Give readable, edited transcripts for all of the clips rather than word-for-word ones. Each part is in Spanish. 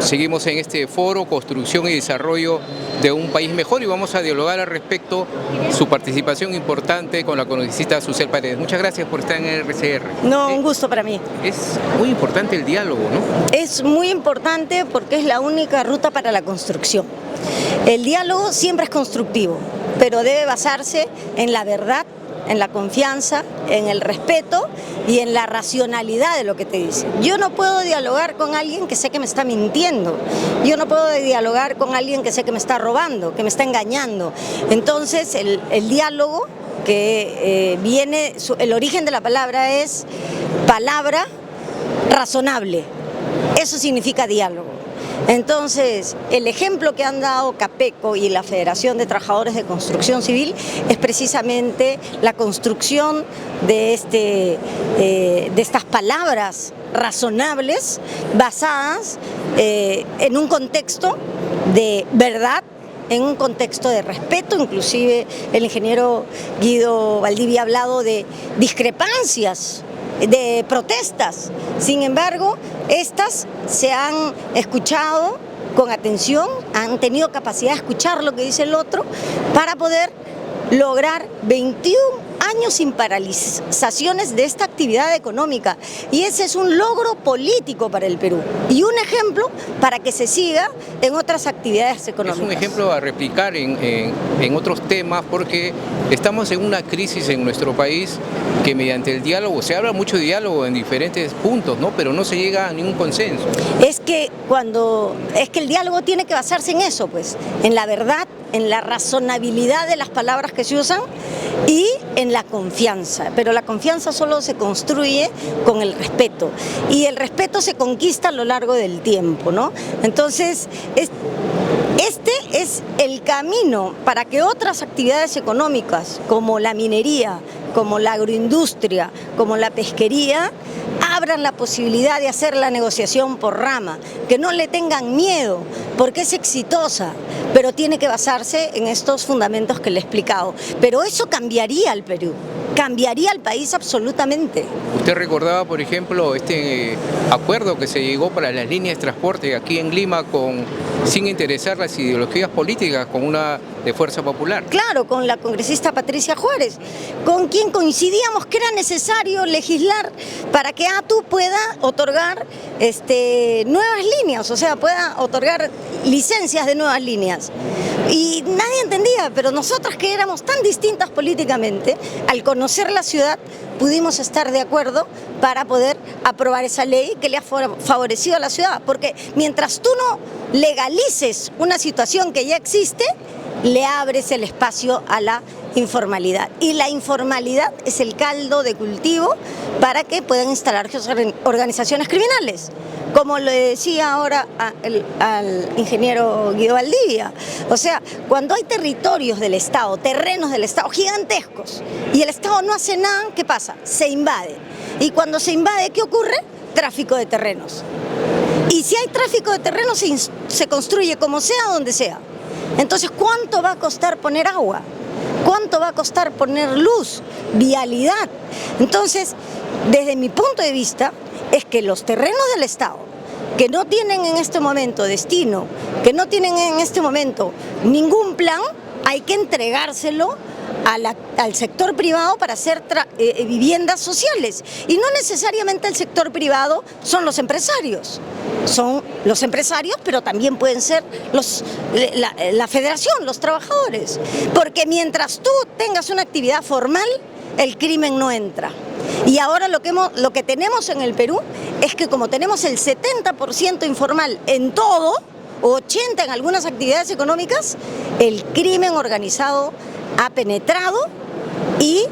Seguimos en este foro, Construcción y Desarrollo de un País Mejor, y vamos a dialogar al respecto, su participación importante con la congresista Susel Paredes. Muchas gracias por estar en el RCR. No, un gusto para mí. Es muy importante el diálogo, ¿no? Es muy importante porque es la única ruta para la construcción. El diálogo siempre es constructivo, pero debe basarse en la verdad, en la confianza, en el respeto y en la racionalidad de lo que te dice. Yo no puedo dialogar con alguien que sé que me está mintiendo. Yo no puedo dialogar con alguien que sé que me está robando, que me está engañando. Entonces, el diálogo que el origen de la palabra es palabra razonable. Eso significa diálogo. Entonces, el ejemplo que han dado Capeco y la Federación de Trabajadores de Construcción Civil es precisamente la construcción de estas palabras razonables basadas en un contexto de verdad, en un contexto de respeto. Inclusive el ingeniero Guido Valdivia ha hablado de discrepancias, de protestas. Sin embargo, estas se han escuchado con atención, han tenido capacidad de escuchar lo que dice el otro para poder lograr 21 años sin paralizaciones de esta actividad económica, y ese es un logro político para el Perú y un ejemplo para que se siga en otras actividades económicas. Es un ejemplo a replicar en otros temas, porque estamos en una crisis en nuestro país que mediante el diálogo, se habla mucho de diálogo en diferentes puntos, ¿no? Pero no se llega a ningún consenso. Es que el diálogo tiene que basarse en eso, pues, en la verdad, en la razonabilidad de las palabras que se usan y en la confianza. Pero la confianza solo se construye con el respeto, y el respeto se conquista a lo largo del tiempo, ¿no? Entonces, este es el camino para que otras actividades económicas como la minería, como la agroindustria, como la pesquería, abran la posibilidad de hacer la negociación por rama, que no le tengan miedo, porque es exitosa, pero tiene que basarse en estos fundamentos que le he explicado. Pero eso cambiaría al Perú, cambiaría al país absolutamente. Usted recordaba, por ejemplo, este acuerdo que se llegó para las líneas de transporte aquí en Lima sin interesar las ideologías políticas, con una de Fuerza Popular. Claro, con la congresista Patricia Juárez, con quien coincidíamos que era necesario legislar para que ATU pueda otorgar nuevas líneas, o sea, pueda otorgar licencias de nuevas líneas. Y nadie entendía, pero nosotras, que éramos tan distintas políticamente, al conocer la ciudad pudimos estar de acuerdo para poder aprobar esa ley que le ha favorecido a la ciudad, porque mientras tú no legalices una situación que ya existe, le abres el espacio a la informalidad, y la informalidad es el caldo de cultivo para que puedan instalarse organizaciones criminales, como le decía ahora al ingeniero Guido Valdivia. O sea, cuando hay territorios del Estado, terrenos del Estado gigantescos, y el Estado no hace nada, ¿qué pasa? Se invade. Y cuando se invade, ¿qué ocurre? Tráfico de terrenos. Y si hay tráfico de terrenos, se construye como sea, donde sea. Entonces, ¿cuánto va a costar poner agua? ¿Cuánto va a costar poner luz, vialidad? Entonces, desde mi punto de vista, es que los terrenos del Estado, que no tienen en este momento destino, que no tienen en este momento ningún plan, hay que entregárselo al sector privado para hacer viviendas sociales. Y no necesariamente el sector privado son los empresarios. Son los empresarios, pero también pueden ser la federación, los trabajadores. Porque mientras tú tengas una actividad formal, el crimen no entra. Y ahora lo que tenemos en el Perú es que, como tenemos el 70% informal en todo, o 80% en algunas actividades económicas, el crimen organizado ha penetrado, y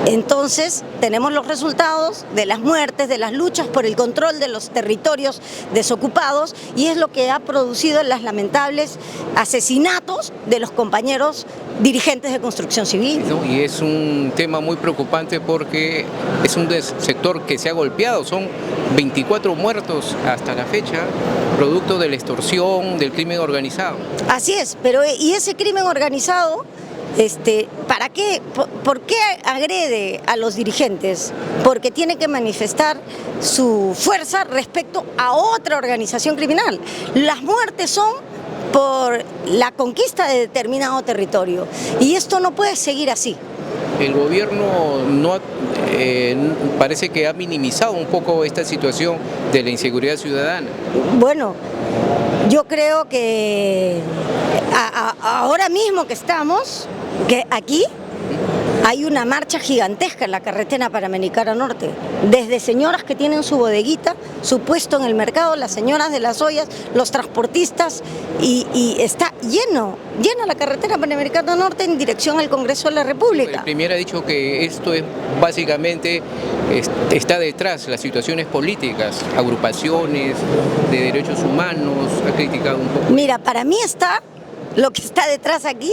entonces tenemos los resultados de las muertes, de las luchas por el control de los territorios desocupados, y es lo que ha producido los lamentables asesinatos de los compañeros dirigentes de construcción civil. No, y es un tema muy preocupante porque es un sector que se ha golpeado. Son 24 muertos hasta la fecha, producto de la extorsión, del crimen organizado. Así es, y ese crimen organizado ¿Para qué? ¿Por qué agrede a los dirigentes? Porque tiene que manifestar su fuerza respecto a otra organización criminal. Las muertes son por la conquista de determinado territorio y esto no puede seguir así. El gobierno parece que ha minimizado un poco esta situación de la inseguridad ciudadana. Bueno, yo creo que ahora mismo que estamos, que aquí hay una marcha gigantesca en la carretera Panamericana Norte, desde señoras que tienen su bodeguita, su puesto en el mercado, las señoras de las ollas, los transportistas, y está llena la carretera Panamericana Norte en dirección al Congreso de la República. El premier ha dicho que esto es básicamente, está detrás las situaciones políticas, agrupaciones de derechos humanos, ha criticado un poco. Mira, para mí lo que está detrás aquí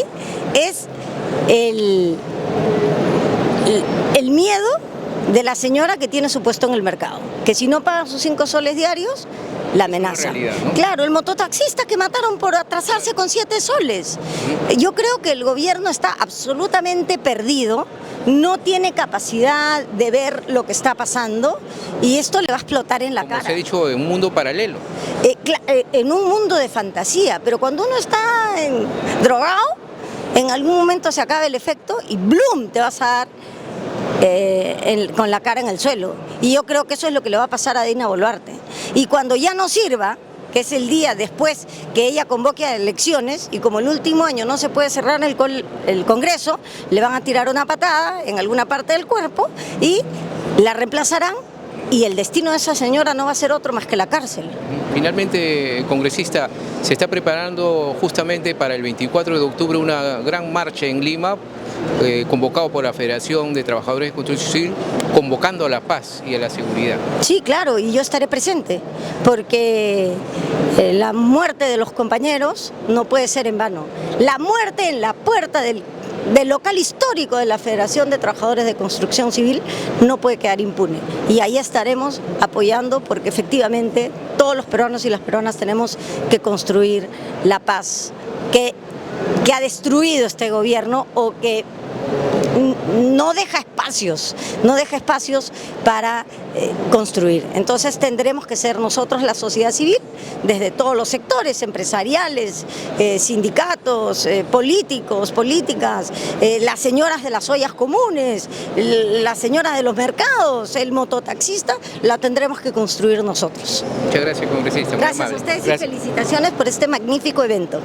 es el miedo de la señora que tiene su puesto en el mercado, que si no paga sus 5 soles diarios, la amenaza. Realidad, ¿no? Claro, el mototaxista que mataron por atrasarse con 7 soles. Yo creo que el gobierno está absolutamente perdido, no tiene capacidad de ver lo que está pasando y esto le va a explotar en la cara. Como se ha dicho, en un mundo paralelo. En un mundo de fantasía, pero cuando uno está drogado, en algún momento se acaba el efecto y ¡blum!, te vas a dar con la cara en el suelo. Y yo creo que eso es lo que le va a pasar a Dina Boluarte. Y cuando ya no sirva, que es el día después que ella convoque a elecciones, y como el último año no se puede cerrar el Congreso, le van a tirar una patada en alguna parte del cuerpo y la reemplazarán, y el destino de esa señora no va a ser otro más que la cárcel. Finalmente, congresista, se está preparando justamente para el 24 de octubre una gran marcha en Lima, convocado por la Federación de Trabajadores de Construcción Civil, convocando a la paz y a la seguridad. Sí, claro, y yo estaré presente, porque la muerte de los compañeros no puede ser en vano. La muerte en la puerta del local histórico de la Federación de Trabajadores de Construcción Civil no puede quedar impune. Y ahí estaremos apoyando, porque efectivamente todos los peruanos y las peruanas tenemos que construir la paz que ha destruido este gobierno, o que no deja espacios para construir. Entonces tendremos que ser nosotros, la sociedad civil, desde todos los sectores empresariales, sindicatos, políticos, políticas, las señoras de las ollas comunes, las señoras de los mercados, el mototaxista, la tendremos que construir nosotros. Muchas gracias, congresista. Gracias a ustedes y felicitaciones por este magnífico evento.